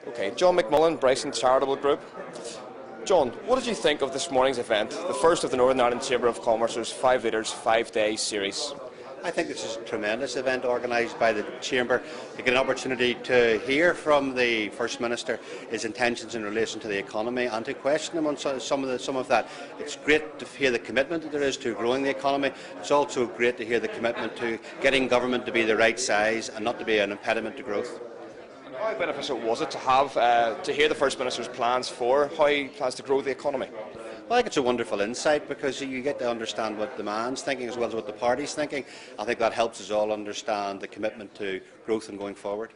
Okay, John McMullan, Bryson Charitable Group. John, what did you think of this morning's event, the first of the Northern Ireland Chamber of Commerce's 5 Leaders 5-day series? I think this is a tremendous event organised by the Chamber to get an opportunity to hear from the First Minister his intentions in relation to the economy and to question him on some of that. It's great to hear the commitment that there is to growing the economy. It's also great to hear the commitment to getting government to be the right size and not to be an impediment to growth. How beneficial was it to have to hear the First Minister's plans for how he plans to grow the economy? Well, I think it's a wonderful insight because you get to understand what the man's thinking as well as what the party's thinking. I think that helps us all understand the commitment to growth and going forward.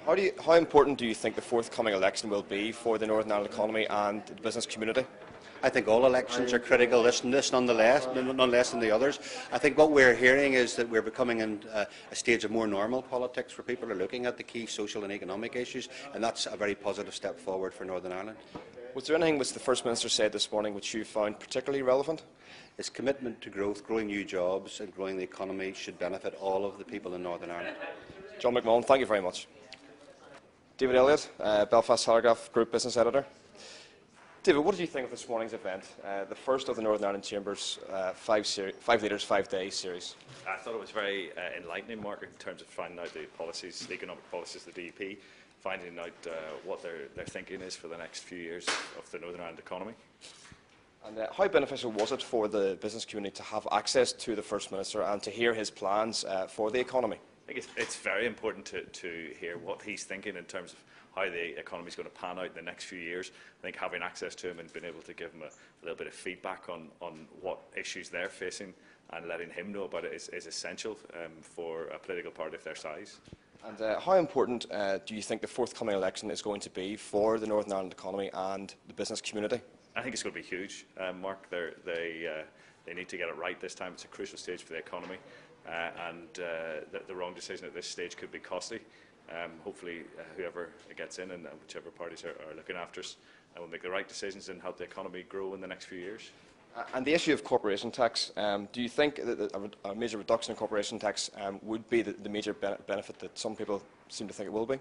How important do you think the forthcoming election will be for the Northern Ireland economy and the business community? I think all elections are critical, this none less than the others. I think what we're hearing is that we're becoming in a stage of more normal politics where people are looking at the key social and economic issues, and that's a very positive step forward for Northern Ireland. Was there anything which the First Minister said this morning which you found particularly relevant? His commitment to growth, growing new jobs and growing the economy should benefit all of the people in Northern Ireland. John McMullan, thank you very much. David Elliott, Belfast Telegraph Group Business Editor. David, what did you think of this morning's event, the first of the Northern Ireland Chamber's 5 Leaders 5-day series? I thought it was very enlightening, Mark, in terms of finding out the policies, the economic policies of the DUP, finding out what their thinking is for the next few years of the Northern Ireland economy. And how beneficial was it for the business community to have access to the First Minister and to hear his plans for the economy? I think it's very important to hear what he's thinking in terms of how the economy is going to pan out in the next few years. I think having access to him and being able to give him a little bit of feedback on what issues they're facing and letting him know about it is essential for a political party of their size. And how important do you think the forthcoming election is going to be for the Northern Ireland economy and the business community? I think it's going to be huge, Mark. They need to get it right this time. It's a crucial stage for the economy, and the wrong decision at this stage could be costly. Hopefully, whoever gets in and whichever parties are looking after us will make the right decisions and help the economy grow in the next few years. And the issue of corporation tax, do you think that a major reduction in corporation tax would be the major benefit that some people seem to think it will be?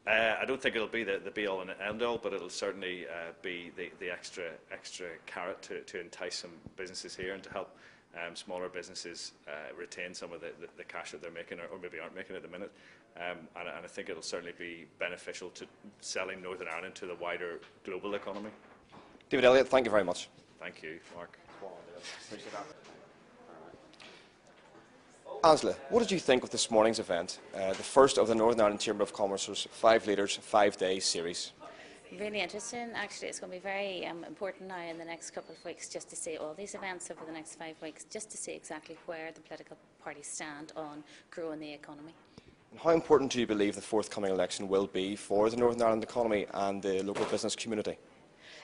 I don't think it'll be the be-all and end-all, but it'll certainly be the extra carrot to entice some businesses here and to help smaller businesses retain some of the cash that they're making or maybe aren't making at the minute. And I think it'll certainly be beneficial to selling Northern Ireland to the wider global economy. David Elliott, thank you very much. Thank you, Mark. Angela, what did you think of this morning's event, the first of the Northern Ireland Chamber of Commerce's 5 Leaders 5-day series? Really interesting. Actually, it's going to be very important now in the next couple of weeks just to see all these events over the next 5 weeks, just to see exactly where the political parties stand on growing the economy. And how important do you believe the forthcoming election will be for the Northern Ireland economy and the local business community?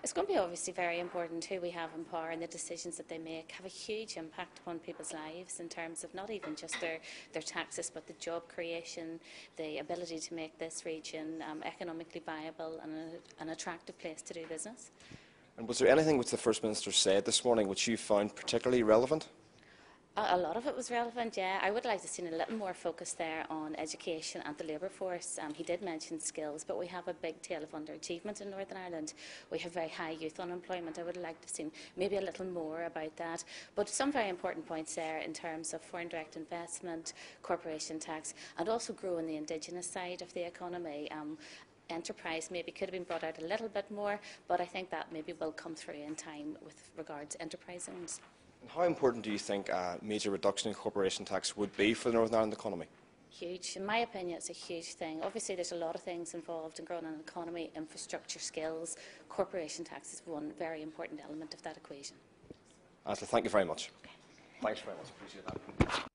It's going to be obviously very important who we have in power, and the decisions that they make have a huge impact upon people's lives in terms of not even just their taxes, but the job creation, the ability to make this region economically viable and an attractive place to do business. And was there anything which the First Minister said this morning which you found particularly relevant? A lot of it was relevant, yeah. I would like to see a little more focus there on education and the labour force. He did mention skills, but we have a big tail of underachievement in Northern Ireland. We have very high youth unemployment. I would like to have seen maybe a little more about that. But some very important points there in terms of foreign direct investment, corporation tax, and also growing the indigenous side of the economy. Enterprise maybe could have been brought out a little bit more, but I think that maybe will come through in time with regards to enterprise zones. And how important do you think a major reduction in corporation tax would be for the Northern Ireland economy? Huge. In my opinion, it's a huge thing. Obviously, there's a lot of things involved in growing an economy, infrastructure, skills. Corporation tax is one very important element of that equation. Angela, thank you very much. Okay. Thanks very much. Appreciate that.